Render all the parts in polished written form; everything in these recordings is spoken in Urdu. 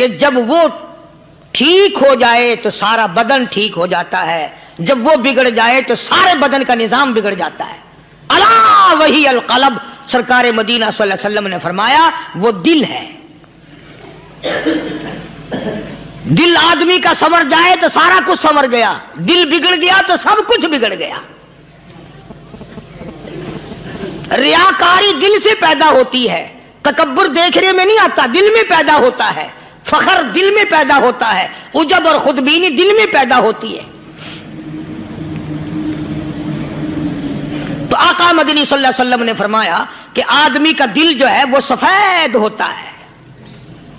کہ جب وہ ٹھیک ہو جائے تو سارا بدن ٹھیک ہو جاتا ہے، جب وہ بگڑ جائے تو سارے بدن کا نظام بگڑ جاتا ہے۔ الا وہی القلب، سرکار مدینہ صلی اللہ علیہ وسلم نے فرمایا وہ دل ہے۔ دل آدمی کا سنور جائے تو سارا کچھ سنور گیا، دل بگڑ گیا تو سب کچھ بگڑ گیا۔ ریاکاری دل سے پیدا ہوتی ہے، تکبر دیکھنے میں نہیں آتا، دل میں پیدا ہوتا ہے، فخر دل میں پیدا ہوتا ہے، عجب اور خودبینی دل میں پیدا ہوتی ہے۔ تو آقا مدنی صلی اللہ علیہ وسلم نے فرمایا کہ آدمی کا دل جو ہے وہ سفید ہوتا ہے،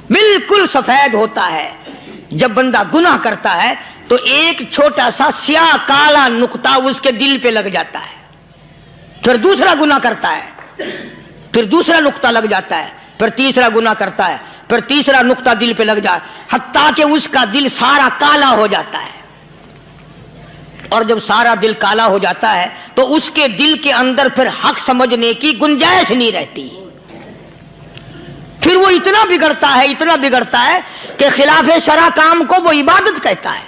بالکل سفید ہوتا ہے۔ جب بندہ گناہ کرتا ہے تو ایک چھوٹا سا سیاہ کالا نقطہ اس کے دل پہ لگ جاتا ہے، پھر دوسرا گناہ کرتا ہے، پھر دوسرا نقطہ لگ جاتا ہے، پھر تیسرا گناہ کرتا ہے، پھر تیسرا نقطہ دل پہ لگ جاتا ہے، حتیٰ کہ اس کا دل سارا کالا ہو جاتا ہے۔ اور جب سارا دل کالا ہو جاتا ہے تو اس کے دل کے اندر پھر حق سمجھنے کی گنجائش نہیں رہتی، پھر وہ اتنا بگڑتا ہے کہ خلاف شرع کام کو وہ عبادت کہتا ہے،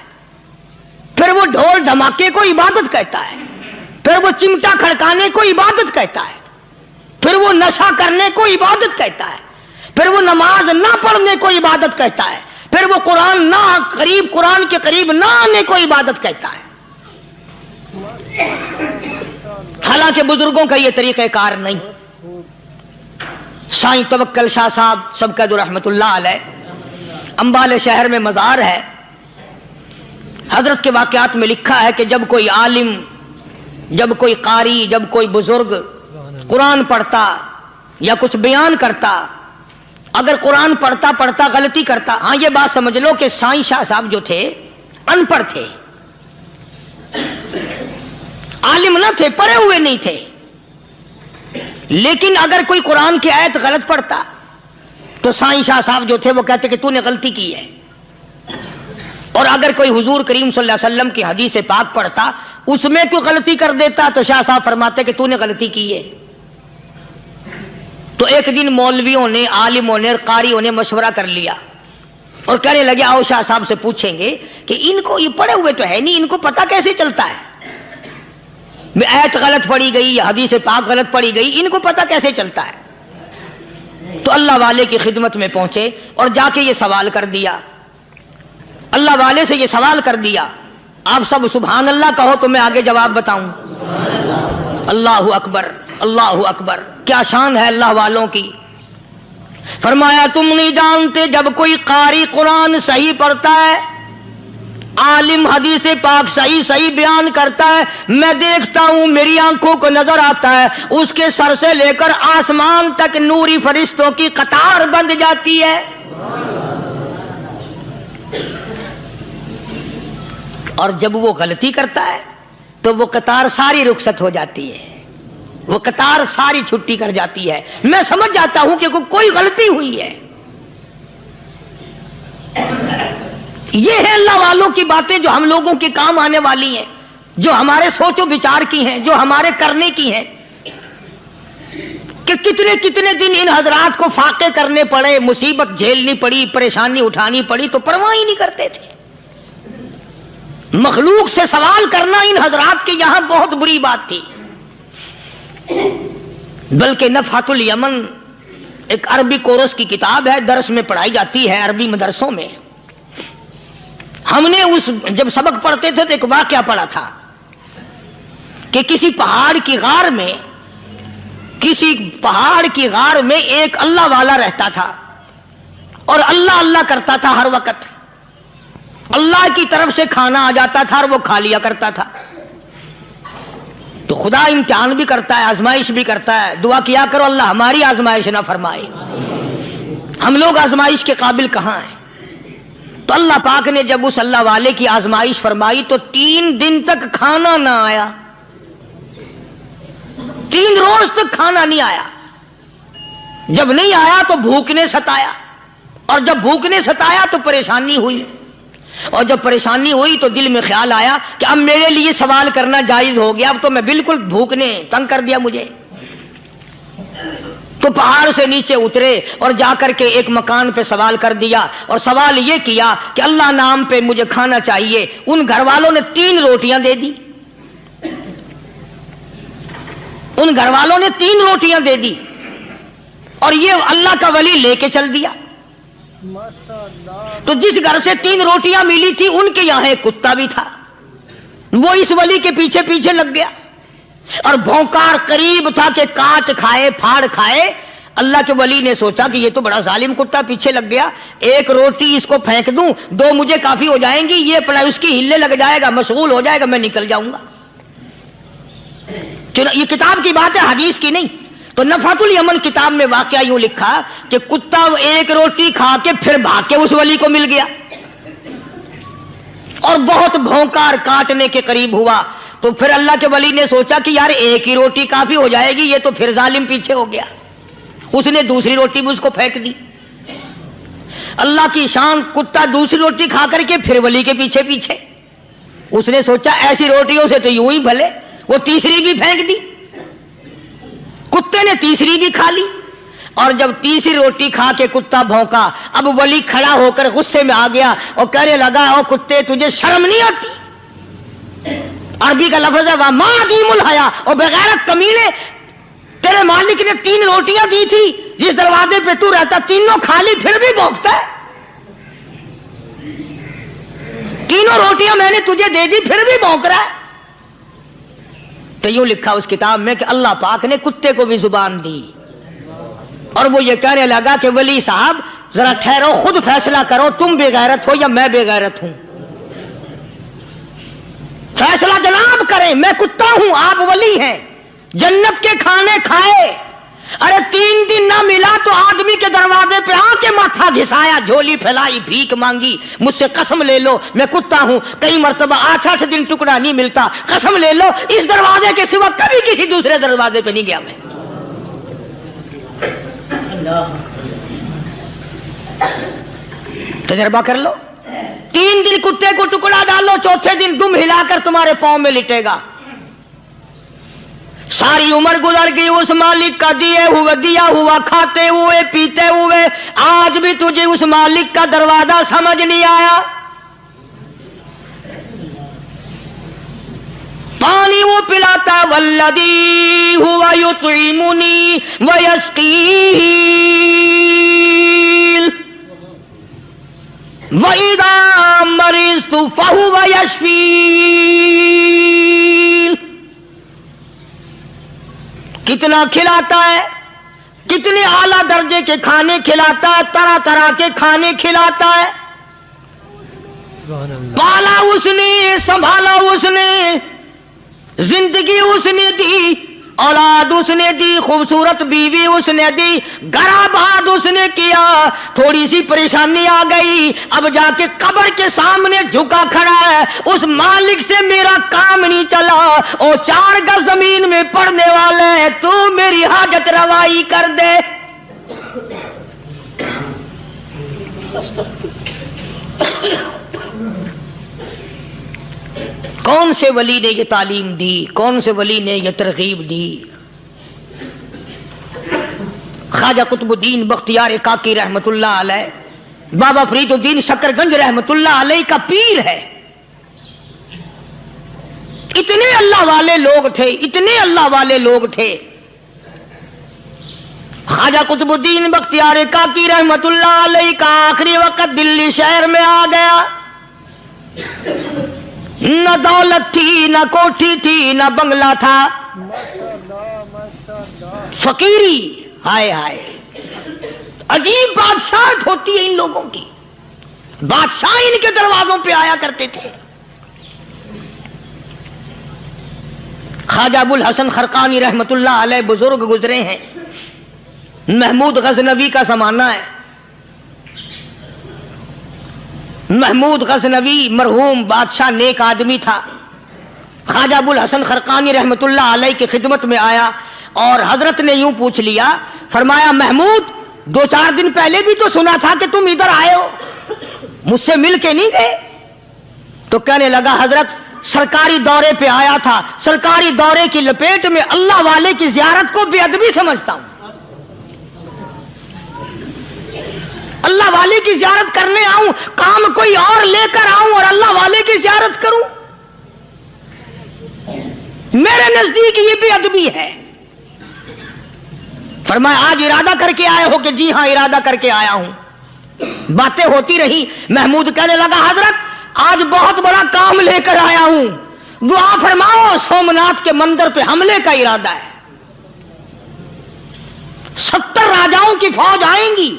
پھر وہ ڈھول دھماکے کو عبادت کہتا ہے، پھر وہ چمٹا کھڑکانے کو عبادت کہتا ہے، پھر وہ نشہ کرنے کو عبادت کہتا ہے، پھر وہ نماز نہ پڑھنے کو عبادت کہتا ہے، پھر وہ قرآن کے قریب نہ آنے کو عبادت کہتا ہے۔ حالانکہ بزرگوں کا یہ طریقہ کار نہیں۔ سائیں توکل شاہ صاحب سب کا جو رحمت اللہ علیہ، امبالے شہر میں مزار ہے، حضرت کے واقعات میں لکھا ہے کہ جب کوئی عالم، جب کوئی قاری، جب کوئی بزرگ قرآن پڑھتا یا کچھ بیان کرتا، اگر قرآن پڑھتا غلطی کرتا، ہاں یہ بات سمجھ لو کہ سائیں شاہ صاحب جو تھے ان پڑھ تھے، عالم نہ تھے، پڑھے ہوئے نہیں تھے، لیکن اگر کوئی قرآن کی آیت غلط پڑھتا تو سائیں شاہ صاحب جو تھے وہ کہتے کہ تو نے غلطی کی ہے، اور اگر کوئی حضور کریم صلی اللہ علیہ وسلم کی حدیث پاک پڑھتا اس میں کوئی غلطی کر دیتا تو شاہ صاحب فرماتے کہ تو نے غلطی کی ہے۔ تو ایک دن مولویوں نے، عالموں نے، قاریوں نے مشورہ کر لیا اور کہنے لگے آؤ شاہ صاحب سے پوچھیں گے کہ ان کو یہ پڑھے ہوئے تو ہے نہیں، ان کو پتہ کیسے چلتا ہے، آیت غلط پڑھی گئی یا حدیث پاک غلط پڑھی گئی، ان کو پتہ کیسے چلتا ہے؟ تو اللہ والے کی خدمت میں پہنچے اور جا کے یہ سوال کر دیا، اللہ والے سے یہ سوال کر دیا۔ آپ سب سبحان اللہ کہو تو میں آگے جواب بتاؤں۔ اللہ اکبر، اللہ اکبر، کیا شان ہے اللہ والوں کی۔ فرمایا تم نہیں جانتے جب کوئی قاری قرآن صحیح پڑھتا ہے، عالم حدیث پاک صحیح بیان کرتا ہے، میں دیکھتا ہوں، میری آنکھوں کو نظر آتا ہے، اس کے سر سے لے کر آسمان تک نوری فرشتوں کی قطار بند جاتی ہے، اور جب وہ غلطی کرتا ہے تو وہ قطار ساری رخصت ہو جاتی ہے، وہ قطار ساری چھٹی کر جاتی ہے، میں سمجھ جاتا ہوں کہ کوئی غلطی ہوئی ہے۔ یہ ہے اللہ والوں کی باتیں جو ہم لوگوں کے کام آنے والی ہیں، جو ہمارے سوچ و بچار کی ہیں، جو ہمارے کرنے کی ہیں، کہ کتنے دن ان حضرات کو فاقے کرنے پڑے، مصیبت جھیلنی پڑی، پریشانی اٹھانی پڑی تو پرواہ ہی نہیں کرتے تھے۔ مخلوق سے سوال کرنا ان حضرات کے یہاں بہت بری بات تھی۔ بلکہ نفحۃ الیمن ایک عربی کورس کی کتاب ہے، درس میں پڑھائی جاتی ہے عربی مدرسوں میں۔ ہم نے جب سبق پڑھتے تھے تو ایک واقعہ پڑھا تھا کہ کسی پہاڑ کی غار میں ایک اللہ والا رہتا تھا اور اللہ اللہ کرتا تھا، ہر وقت اللہ کی طرف سے کھانا آ جاتا تھا اور وہ کھا لیا کرتا تھا۔ تو خدا امتحان بھی کرتا ہے، آزمائش بھی کرتا ہے، دعا کیا کرو اللہ ہماری آزمائش نہ فرمائے، ہم لوگ آزمائش کے قابل کہاں ہیں۔ تو اللہ پاک نے جب اس اللہ والے کی آزمائش فرمائی تو 3 دن تک کھانا نہ آیا، 3 روز تک کھانا نہیں آیا۔ جب نہیں آیا تو بھوک نے ستایا، اور جب بھوک نے ستایا تو پریشانی ہوئی، اور جب پریشانی ہوئی تو دل میں خیال آیا کہ اب میرے لیے سوال کرنا جائز ہو گیا، اب تو میں بالکل بھوک نے تنگ کر دیا مجھے۔ تو پہاڑ سے نیچے اترے اور جا کر کے ایک مکان پہ سوال کر دیا اور سوال یہ کیا کہ اللہ نام پہ مجھے کھانا چاہیے. ان گھر والوں نے 3 روٹیاں دے دی. ان گھر والوں نے 3 روٹیاں دے دی اور یہ اللہ کا ولی لے کے چل دیا. تو جس گھر سے 3 روٹیاں ملی تھی ان کے یہاں ایک کتا بھی تھا. وہ اس ولی کے پیچھے پیچھے لگ گیا اور بھونکار قریب تھا کہ کاٹ کھائے پھاڑ کھائے. اللہ کے ولی نے سوچا کہ یہ تو بڑا ظالم کتا پیچھے لگ گیا, 1 روٹی اس کو پھینک دوں, 2 مجھے کافی ہو جائیں گی, یہ اپنا اس کی ہلے لگ جائے گا, مشغول ہو جائے گا, میں نکل جاؤں گا. یہ کتاب کی بات ہے, حدیث کی نہیں. تو نفحۃ الیمن کتاب میں واقعہ یوں لکھا کہ کتا 1 روٹی کھا کے پھر بھاگ کے اس ولی کو مل گیا اور بہت بھونکار کاٹنے کے قریب ہوا. تو پھر اللہ کے ولی نے سوچا کہ یار 1 ہی روٹی کافی ہو جائے گی, یہ تو پھر ظالم پیچھے ہو گیا. اس نے دوسری روٹی بھی اس کو پھینک دی. اللہ کی شان, کتا دوسری روٹی کھا کر کے پھر ولی کے پیچھے پیچھے. اس نے سوچا ایسی روٹیوں سے تو یوں ہی بھلے, وہ تیسری بھی پھینک دی. کتے نے تیسری بھی کھا لی اور جب تیسری روٹی کھا کے کتا بھونکا, اب ولی کھڑا ہو کر غصے میں آ گیا اور کہنے لگا, او کتے تجھے شرم نہیں آتی؟ عربی کا لفظ ہے وَمَا عَدِيمُ الْحَيَا, اور بغیرت کمینے, تیرے مالک نے 3 روٹیاں دی تھی, جس دروازے پہ تو رہتا تینوں کھا لی, پھر بھی بھونکتا ہے. 3 روٹیاں میں نے تجھے دے دی, پھر بھی بھونک رہا ہے. تو یوں لکھا اس کتاب میں کہ اللہ پاک نے کتے کو بھی زبان دی اور وہ یہ کہنے لگا کہ ولی صاحب ذرا ٹھہرو, خود فیصلہ کرو, تم بے غیرت ہو یا میں بے غیرت ہوں. فیصلہ جناب کریں, میں کتا ہوں, آپ ولی ہیں. جنت کے کھانے کھائے, ارے 3 دن نہ ملا تو آدمی کے دروازے پہ آ کے ماتھا گھسایا, جھولی پھیلائی, بھیک مانگی, مجھ سے قسم لے لو میں کتا ہوں. کئی مرتبہ 8 دن ٹکڑا نہیں ملتا, قسم لے لو اس دروازے کے سوا کبھی کسی دوسرے دروازے پہ نہیں گیا میں. تجربہ کر لو, 3 دن کتے کو ٹکڑا ڈالو, چوتھے دن دم ہلا کر تمہارے پاؤں میں لٹے گا. ساری عمر گزر گئی اس مالک کا دیا ہوا کھاتے ہوئے پیتے ہوئے, آج بھی تجھے اس مالک کا دروازہ سمجھ نہیں آیا. پانی وہ پلاتا ہے, والذی ہوا یطعمنی ویسقین, وَإِذَا مَرِضْتُ فَهُوَ يَشْفِينِ. کتنا کھلاتا ہے, کتنے اعلیٰ درجے کے کھانے کھلاتا ہے, طرح طرح کے کھانے کھلاتا ہے. پالا اس نے, سنبھالا اس نے, زندگی اس نے دی, اولاد اس نے دی, خوبصورت بیوی اس نے دی, گھر آباد اس نے کیا. تھوڑی سی پریشانی آ گئی, اب جا کے قبر کے سامنے جھکا کھڑا ہے, اس مالک سے میرا کام نہیں چلا, او 4 گز زمین میں پڑنے والے, تو میری حاجت روائی کر دے. کون سے ولی نے یہ تعلیم دی, کون سے ولی نے یہ ترغیب دی؟ خواجہ قطب الدین بختیار کاکی رحمت اللہ علیہ, بابا فرید الدین شکر گنج رحمت اللہ علیہ کا پیر ہے. اتنے اللہ والے لوگ تھے, اتنے اللہ والے لوگ تھے. خواجہ قطب الدین بختیار کاکی رحمت اللہ علیہ کا آخری وقت دلی شہر میں آ گیا. نہ دولت تھی, نہ کوٹھی تھی, نہ بنگلہ تھا, فقیری. ہائے ہائے, عجیب بادشاہت ہوتی ہے ان لوگوں کی. بادشاہ ان کے دروازوں پہ آیا کرتے تھے. خواجہ ابو الحسن خرقانی رحمت اللہ علیہ بزرگ گزرے ہیں. محمود غزنوی کا زمانہ ہے. محمود غزنوی مرحوم بادشاہ نیک آدمی تھا. خواجہ ابو الحسن خرقانی رحمت اللہ علیہ کی خدمت میں آیا اور حضرت نے یوں پوچھ لیا, فرمایا محمود 2-4 دن پہلے بھی تو سنا تھا کہ تم ادھر آئے ہو, مجھ سے مل کے نہیں گئے؟ تو کہنے لگا حضرت سرکاری دورے پہ آیا تھا, سرکاری دورے کی لپیٹ میں اللہ والے کی زیارت کو بے ادبی سمجھتا ہوں. اللہ والے کی زیارت کرنے آؤں، کام کوئی اور لے کر آؤں اور اللہ والے کی زیارت کروں؟ میرے نزدیک یہ بے ادبی ہے۔ فرمایا آج ارادہ کر کے آئے ہو؟ کہ جی ہاں ارادہ کر کے آیا ہوں۔ باتیں ہوتی رہی، محمود کہنے لگا حضرت آج بہت بڑا کام لے کر آیا ہوں، دعا فرماؤ۔ سومناتھ کے مندر پہ حملے کا ارادہ ہے، 70 راجاؤں کی فوج آئیں گی،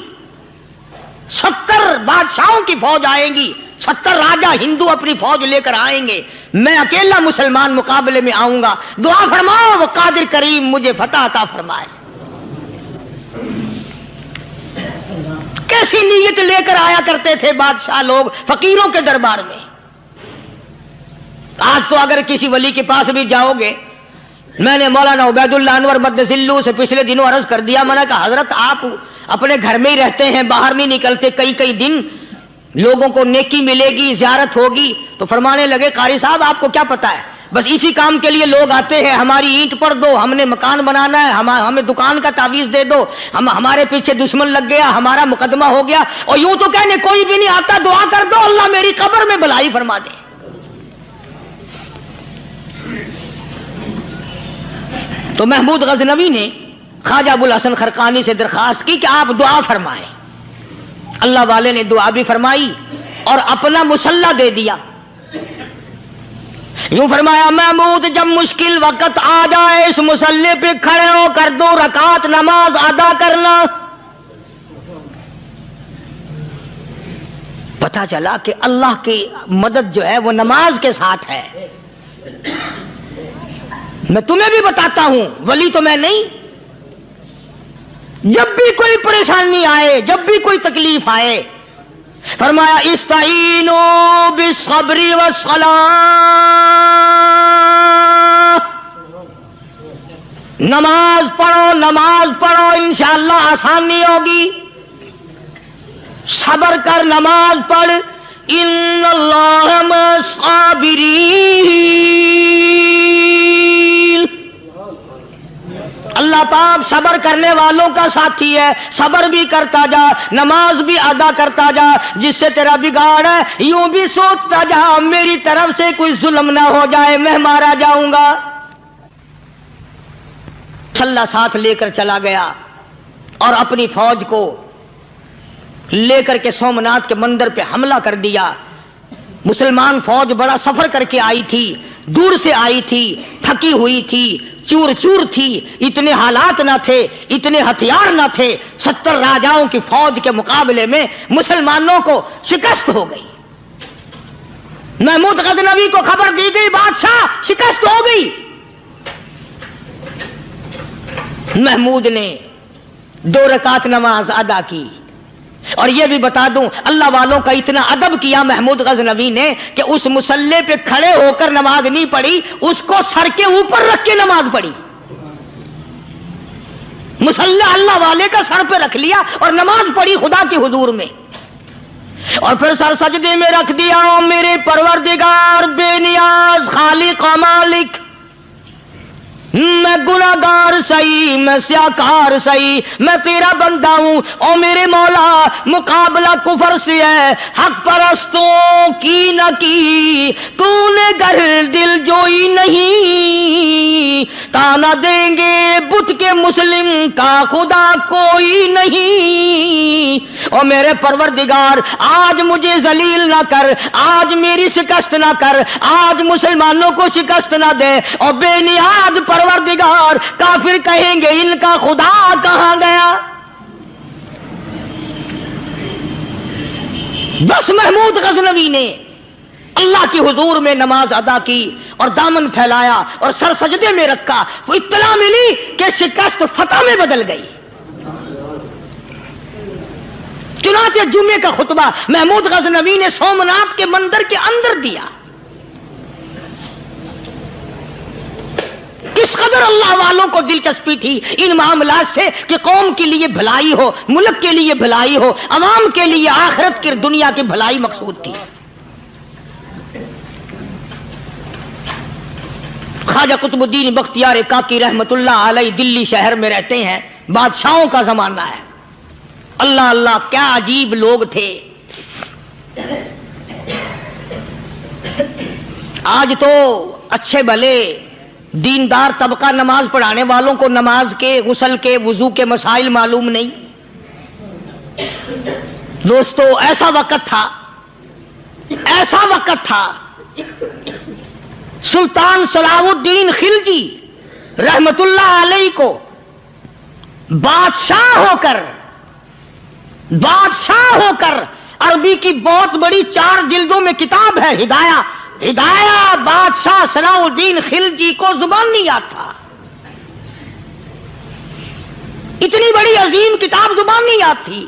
70 بادشاہوں کی فوج آئیں گی، 70 راجا ہندو اپنی فوج لے کر آئیں گے، میں اکیلا مسلمان مقابلے میں آؤں گا، دعا فرماؤ وہ قادر کریم مجھے فتح عطا فرمائے۔ کیسی نیت لے کر آیا کرتے تھے بادشاہ لوگ فقیروں کے دربار میں۔ آج تو اگر کسی ولی کے پاس بھی جاؤ گے، میں نے مولانا عبید اللہ انور مدذلو سے پچھلے دنوں عرض کر دیا، میں نے کہا حضرت آپ اپنے گھر میں ہی رہتے ہیں، باہر نہیں نکلتے، کئی دن لوگوں کو نیکی ملے گی، زیارت ہوگی، تو فرمانے لگے قاری صاحب آپ کو کیا پتا ہے، بس اسی کام کے لیے لوگ آتے ہیں، ہماری اینٹ پر دو، ہم نے مکان بنانا ہے، ہمیں دکان کا تعویذ دے دو، ہمارے پیچھے دشمن لگ گیا، ہمارا مقدمہ ہو گیا، اور یوں تو کہنے کوئی بھی نہیں آتا، دعا کر دو اللہ میری قبر میں بھلائی فرما دے۔ تو محمود غزنوی نے خواجہ ابوالحسن خرقانی سے درخواست کی کہ آپ دعا فرمائیں۔ اللہ والے نے دعا بھی فرمائی اور اپنا مسلح دے دیا۔ یوں فرمایا محمود جب مشکل وقت آ جائے اس مسلح پہ کھڑے ہو کر 2 رکعت نماز ادا کرنا۔ پتہ چلا کہ اللہ کی مدد جو ہے وہ نماز کے ساتھ ہے۔ میں تمہیں بھی بتاتا ہوں، ولی تو میں نہیں، جب بھی کوئی پریشانی آئے، جب بھی کوئی تکلیف آئے، فرمایا استعینوا بالصبر والصلاۃ، نماز پڑھو انشاءاللہ آسانی ہوگی، صبر کر نماز پڑھ، ان اللہ مع الصابرین، اللہ پاک صبر کرنے والوں کا ساتھی ہے، صبر بھی کرتا جا، نماز بھی ادا کرتا جا، جس سے تیرا بگاڑ ہے یوں بھی سوچتا جا میری طرف سے کوئی ظلم نہ ہو جائے، میں مارا جاؤں گا۔ اللہ ساتھ لے کر چلا گیا اور اپنی فوج کو لے کر کے سومناتھ کے مندر پہ حملہ کر دیا۔ مسلمان فوج بڑا سفر کر کے آئی تھی، دور سے آئی تھی، تھکی ہوئی تھی، چور چور تھی، اتنے حالات نہ تھے، اتنے ہتھیار نہ تھے، 70 راجاؤں کی فوج کے مقابلے میں مسلمانوں کو شکست ہو گئی۔ محمود غزنوی کو خبر دی گئی بادشاہ شکست ہو گئی۔ محمود نے 2 رکعت نماز ادا کی، اور یہ بھی بتا دوں اللہ والوں کا اتنا ادب کیا محمود غزنوی نے کہ اس مسلح پہ کھڑے ہو کر نماز نہیں پڑھی، اس کو سر کے اوپر رکھ کے نماز پڑھی۔ مسلح اللہ والے کا سر پہ رکھ لیا اور نماز پڑھی خدا کے حضور میں، اور پھر سر سجدے میں رکھ دیا۔ میرے پروردگار بے نیاز خالق و مالک، میں گناہگار سہی، میں سیاکار سہی، میں تیرا بندہ ہوں، او میرے مولا مقابلہ کفر سے ہے، حق پرستوں کی نہ کی تو نے گر دل جوئی نہیں، تانا دیں گے بت کے مسلم کا خدا کوئی نہیں، او میرے پروردگار آج مجھے ذلیل نہ کر، آج میری شکست نہ کر، آج مسلمانوں کو شکست نہ دے، او بے نیاز پروردگار کافر کہیں گے ان کا خدا کہاں گیا۔ بس محمود غزنوی نے اللہ کے حضور میں نماز ادا کی اور دامن پھیلایا اور سر سجدے میں رکھا، وہ اطلاع ملی کہ شکست فتح میں بدل گئی۔ چنانچہ جمعے کا خطبہ محمود غزنوی نے سومناتھ کے مندر کے اندر دیا۔ اس قدر اللہ والوں کو دلچسپی تھی ان معاملات سے کہ قوم کے لیے بھلائی ہو، ملک کے لیے بھلائی ہو، عوام کے لیے آخرت کی دنیا کی بھلائی مقصود تھی۔ خواجہ قطب الدین بختیار کاکی رحمت اللہ علیہ دلی شہر میں رہتے ہیں، بادشاہوں کا زمانہ ہے، اللہ اللہ کیا عجیب لوگ تھے. آج تو اچھے بھلے دیندار طبقہ نماز پڑھانے والوں کو نماز کے، غسل کے، وضو کے مسائل معلوم نہیں. دوستو ایسا وقت تھا، ایسا وقت تھا، سلطان صلاح الدین خلجی رحمت اللہ علیہ کو بادشاہ ہو کر عربی کی بہت بڑی 4 جلدوں میں کتاب ہے ہدایہ، بادشاہ صلاح الدین خلجی کو زبان نہیں یاد تھا. اتنی بڑی عظیم کتاب زبان نہیں یاد تھی.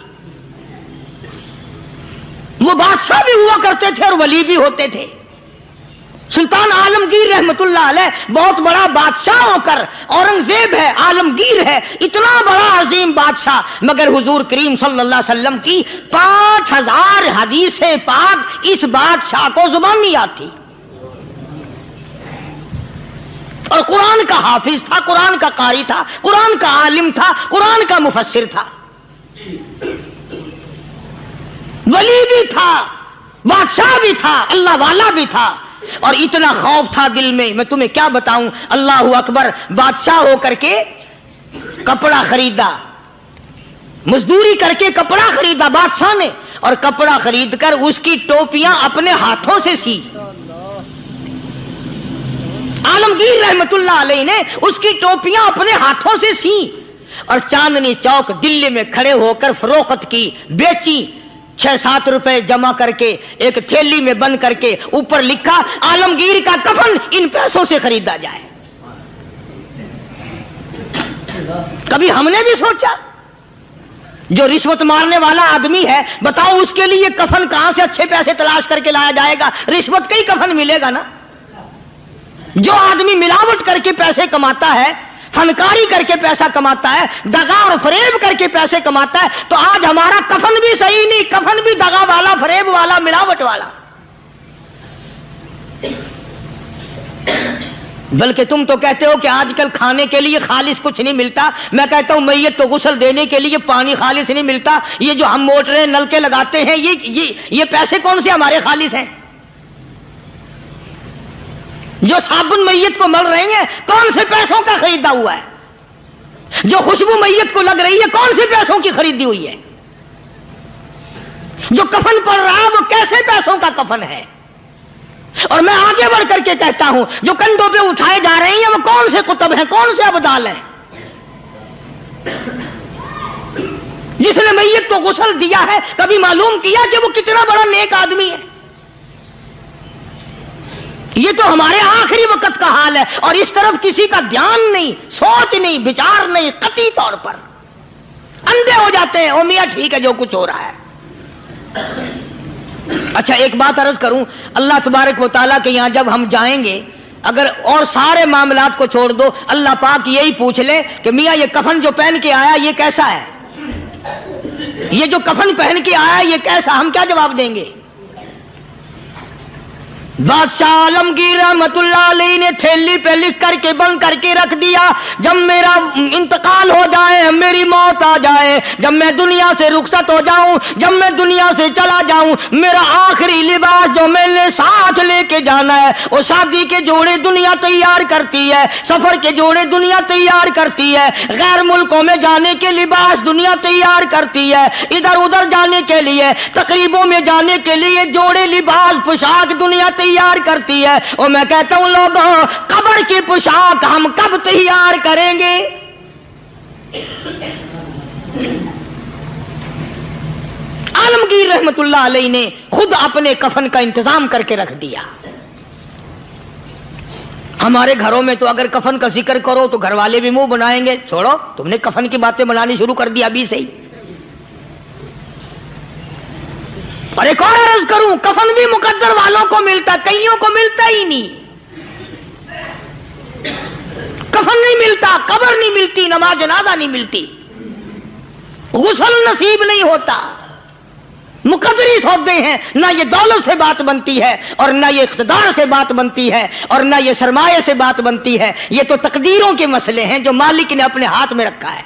وہ بادشاہ بھی ہوا کرتے تھے اور ولی بھی ہوتے تھے. سلطان عالمگیر رحمت اللہ علیہ بہت بڑا بادشاہ ہو کر، اورنگزیب ہے، عالمگیر ہے، اتنا بڑا عظیم بادشاہ، مگر حضور کریم صلی اللہ علیہ وسلم کی 5000 حدیث پاک اس بادشاہ کو زبان نہیں آتی. اور قرآن کا حافظ تھا، قرآن کا قاری تھا، قرآن کا عالم تھا، قرآن کا مفسر تھا، ولی بھی تھا، بادشاہ بھی تھا، اللہ والا بھی تھا. اور اتنا خوف تھا دل میں تمہیں کیا بتاؤں. اللہ اکبر، بادشاہ ہو کر کے کپڑا خریدا، مزدوری کر کے کپڑا خریدا بادشاہ نے، اور کپڑا خرید کر اس کی ٹوپیاں اپنے ہاتھوں سے سی. عالمگیر رحمت اللہ علیہ نے اس کی ٹوپیاں اپنے ہاتھوں سے سی اور چاندنی چوک دلی میں کھڑے ہو کر فروخت کی، بیچی. 6-7 روپے جمع کر کے ایک تھیلی میں بند کر کے اوپر لکھا عالمگیر کا کفن ان پیسوں سے خریدا جائے. کبھی ہم نے بھی سوچا جو رشوت مارنے والا آدمی ہے، بتاؤ اس کے لیے کفن کہاں سے اچھے پیسے تلاش کر کے لایا جائے گا؟ رشوت کا ہی کفن ملے گا نا. جو آدمی ملاوٹ کر کے پیسے کماتا ہے، فنکاری کر کے پیسہ کماتا ہے، دغا اور فریب کر کے پیسے کماتا ہے، تو آج ہمارا کفن بھی صحیح نہیں، کفن بھی دغا والا، فریب والا، ملاوٹ والا. بلکہ تم تو کہتے ہو کہ آج کل کھانے کے لیے خالص کچھ نہیں ملتا. میں کہتا ہوں میت کو غسل دینے کے لیے پانی خالص نہیں ملتا. یہ جو ہم موٹریں نلکے لگاتے ہیں، یہ پیسے کون سے ہمارے خالص ہیں؟ جو صابن میت کو مل رہی ہیں کون سے پیسوں کا خریدا ہوا ہے؟ جو خوشبو میت کو لگ رہی ہے کون سے پیسوں کی خریدی ہوئی ہے؟ جو کفن پڑ رہا ہے وہ کیسے پیسوں کا کفن ہے؟ اور میں آگے بڑھ کر کے کہتا ہوں جو کندھوں پہ اٹھائے جا رہے ہیں وہ کون سے کتب ہیں، کون سے ابدال ہیں؟ جس نے میت کو غسل دیا ہے کبھی معلوم کیا کہ وہ کتنا بڑا نیک آدمی ہے؟ یہ تو ہمارے آخری وقت کا حال ہے، اور اس طرف کسی کا دھیان نہیں، سوچ نہیں، بچار نہیں. قطعی طور پر اندھے ہو جاتے ہیں. او میاں ٹھیک ہے جو کچھ ہو رہا ہے. اچھا ایک بات عرض کروں، اللہ تبارک و تعالیٰ کے یہاں جب ہم جائیں گے، اگر اور سارے معاملات کو چھوڑ دو، اللہ پاک یہی پوچھ لے کہ میاں یہ کفن جو پہن کے آیا یہ کیسا ہے؟ یہ جو کفن پہن کے آیا یہ کیسا؟ ہم کیا جواب دیں گے؟ بادشاہ عالمگیر رحمت اللہ علیہ نے تھیلی پہ لکھ کر کے بند کر کے رکھ دیا، جب میرا انتقال ہو جائے، میری موت آ جائے، جب میں دنیا سے رخصت ہو جاؤں، جب میں دنیا سے چلا جاؤں، میرا آخری لباس جو میں نے ساتھ لے کے جانا ہے، وہ شادی کے جوڑے دنیا تیار کرتی ہے، سفر کے جوڑے دنیا تیار کرتی ہے، غیر ملکوں میں جانے کے لباس دنیا تیار کرتی ہے، ادھر ادھر جانے کے لیے، تقریبوں میں جانے کے لیے جوڑے لباس پوشاک دنیا تیار کرتی ہے. اور میں کہتا ہوں لوگوں، قبر کی پوشاک ہم کب تیار کریں گے؟ عالمگیر رحمت اللہ علیہ نے خود اپنے کفن کا انتظام کر کے رکھ دیا. ہمارے گھروں میں تو اگر کفن کا ذکر کرو تو گھر والے بھی منہ بنائیں گے، چھوڑو تم نے کفن کی باتیں بنانی شروع کر دی ابھی سے ہی. اور ایک اور عرض کروں، کفن بھی مقدر والوں کو ملتا، کئیوں کو ملتا ہی نہیں. کفن نہیں ملتا، قبر نہیں ملتی، نماز جنازہ نہیں ملتی، غسل نصیب نہیں ہوتا. مقدری سودے ہیں، نہ یہ دولت سے بات بنتی ہے، اور نہ یہ اقتدار سے بات بنتی ہے، اور نہ یہ سرمایہ سے بات بنتی ہے. یہ تو تقدیروں کے مسئلے ہیں جو مالک نے اپنے ہاتھ میں رکھا ہے.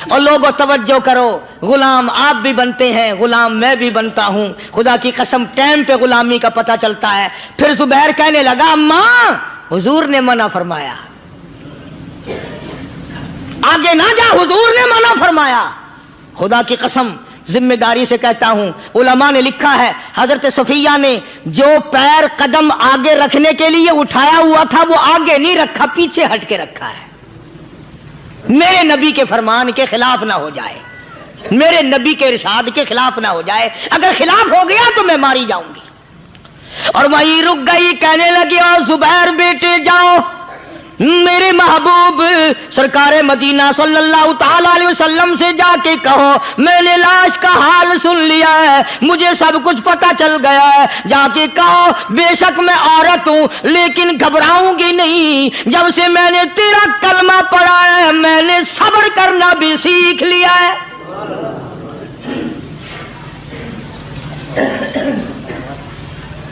اور لوگوں توجہ کرو، غلام آپ بھی بنتے ہیں، غلام میں بھی بنتا ہوں، خدا کی قسم ٹائم پہ غلامی کا پتہ چلتا ہے۔ پھر زبیر کہنے لگا ماں حضور نے منع فرمایا، آگے نہ جا، حضور نے منع فرمایا۔ خدا کی قسم ذمہ داری سے کہتا ہوں، علماء نے لکھا ہے حضرت صفیہ نے جو پیر قدم آگے رکھنے کے لیے اٹھایا ہوا تھا وہ آگے نہیں رکھا، پیچھے ہٹ کے رکھا ہے، میرے نبی کے فرمان کے خلاف نہ ہو جائے، میرے نبی کے ارشاد کے خلاف نہ ہو جائے، اگر خلاف ہو گیا تو میں ماری جاؤں گی۔ اور وہیں رک گئی، کہنے لگی اور زبیر بیٹے جاؤ، میرے محبوب سرکار مدینہ صلی اللہ تعالی علیہ وسلم سے جا کے کہو میں نے لاش کا حال سن لیا ہے، مجھے سب کچھ پتہ چل گیا ہے، جا کے کہو بے شک میں عورت ہوں لیکن گھبراؤں گی نہیں، جب سے میں نے تیرا کلمہ پڑھا ہے میں نے صبر کرنا بھی سیکھ لیا ہے۔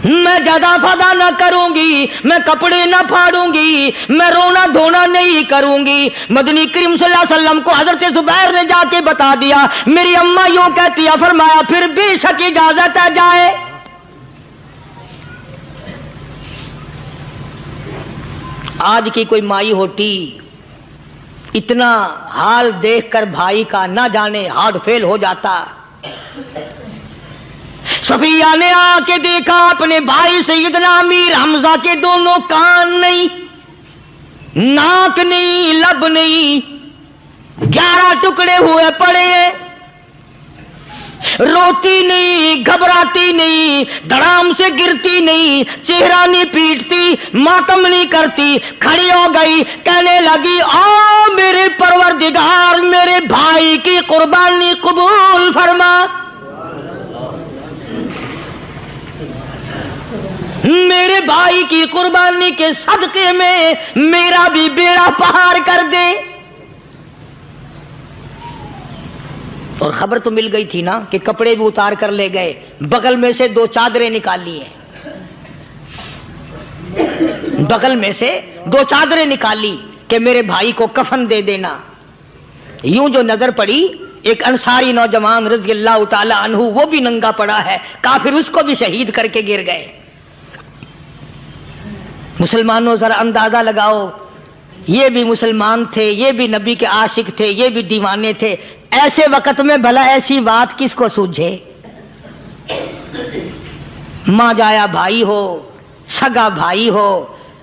میں جدا فدا نہ کروں گی، میں کپڑے نہ پھاڑوں گی، میں رونا دھونا نہیں کروں گی۔ مدنی کریم صلی اللہ علیہ وسلم کو حضرت زبیر نے جا کے بتا دیا، میری اماں یوں کہتی ہے، فرمایا پھر بے شک اجازت ہے جائے۔ آج کی کوئی مائی ہوتی اتنا حال دیکھ کر بھائی کا نہ جانے ہارٹ فیل ہو جاتا۔ صفیہ نے آ کے دیکھا اپنے بھائی سیدنا امیر حمزہ کے دونوں کان نہیں، ناک نہیں، لب نہیں، 11 ٹکڑے ہوئے پڑے ہیں، روتی نہیں، گھبراتی نہیں، دھڑام سے گرتی نہیں، چہرہ نہیں پیٹتی، ماتم نہیں کرتی، کھڑی ہو گئی، کہنے لگی او میرے پروردگار میرے بھائی کی قربانی قبول فرما، میرے بھائی کی قربانی کے صدقے میں میرا بھی بیڑا پہاڑ کر دے۔ اور خبر تو مل گئی تھی نا کہ کپڑے بھی اتار کر لے گئے، بغل میں سے 2 چادریں نکال لی ہیں، بغل میں سے 2 چادریں نکالی کہ میرے بھائی کو کفن دے دینا۔ یوں جو نظر پڑی ایک انصاری نوجوان رضی اللہ تعالی عنہ، وہ بھی ننگا پڑا ہے، کافر اس کو بھی شہید کر کے گر گئے۔ مسلمانوں ذرا اندازہ لگاؤ، یہ بھی مسلمان تھے، یہ بھی نبی کے عاشق تھے، یہ بھی دیوانے تھے، ایسے وقت میں بھلا ایسی بات کس کو سوجھے؟ ماں جایا بھائی ہو، سگا بھائی ہو،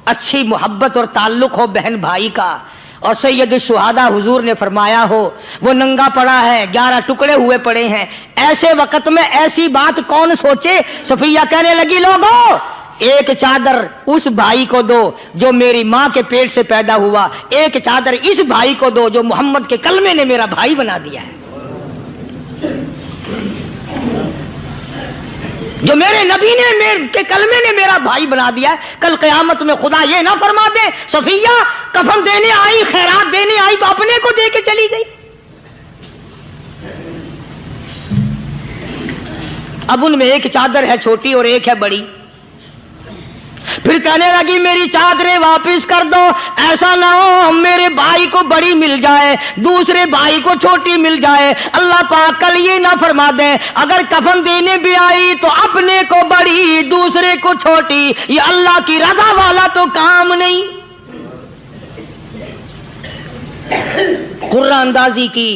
اچھی محبت اور تعلق ہو بہن بھائی کا، اور سید الشہداء حضور نے فرمایا ہو وہ ننگا پڑا ہے، 11 ٹکڑے ہوئے پڑے ہیں، ایسے وقت میں ایسی بات کون سوچے؟ صفیہ کہنے لگی لوگو ایک چادر اس بھائی کو دو جو میری ماں کے پیٹ سے پیدا ہوا، ایک چادر اس بھائی کو دو جو محمد کے کلمے نے میرا بھائی بنا دیا ہے، جو میرے نبی نے میرے کے کلمے نے میرا بھائی بنا دیا ہے۔ کل قیامت میں خدا یہ نہ فرما دے صفیہ کفن دینے آئی، خیرات دینے آئی تو اپنے کو دے کے چلی گئی۔ اب ان میں ایک چادر ہے چھوٹی اور ایک ہے بڑی، پھر کہنے لگی میری چادریں واپس کر دو، ایسا نہ ہو میرے بھائی کو بڑی مل جائے دوسرے بھائی کو چھوٹی مل جائے، اللہ پاک کل یہ نہ فرما دے اگر کفن دینے بھی آئی تو اپنے کو بڑی دوسرے کو چھوٹی، یہ اللہ کی رضا والا تو کام نہیں۔ قرہ اندازی کی،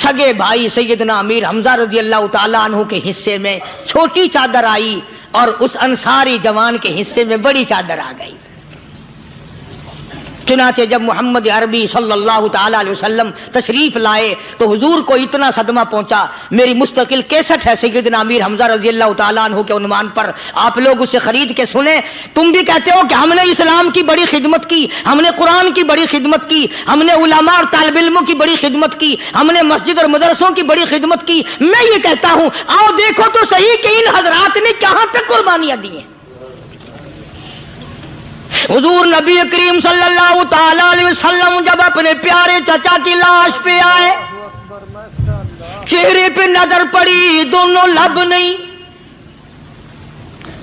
سگے بھائی سیدنا امیر حمزہ رضی اللہ تعالی عنہ کے حصے میں چھوٹی چادر آئی اور اس انصاری جوان کے حصے میں بڑی چادر آ گئی۔ چنانچہ جب محمد عربی صلی اللہ تعالی علیہ وسلم تشریف لائے تو حضور کو اتنا صدمہ پہنچا، میری مستقل کیسٹ ہے سیدنا امیر حمزہ رضی اللہ تعالیٰ عنہ کے عنوان پر، آپ لوگ اسے خرید کے سنیں۔ تم بھی کہتے ہو کہ ہم نے اسلام کی بڑی خدمت کی، ہم نے قرآن کی بڑی خدمت کی، ہم نے علماء اور طالب علموں کی بڑی خدمت کی، ہم نے مسجد اور مدرسوں کی بڑی خدمت کی۔ میں یہ کہتا ہوں آؤ دیکھو تو صحیح کہ ان حضرات نے کہاں تک قربانیاں دی ہیں۔ حضور نبی کریم صلی اللہ تعالی علیہ وسلم جب اپنے پیارے چچا کی لاش پہ آئے، چہرے پہ نظر پڑی دونوں لب نہیں،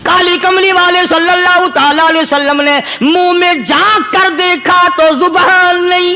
کالی کملی والے صلی اللہ تعالی علیہ وسلم نے منہ میں جھانک کر دیکھا تو زبان نہیں،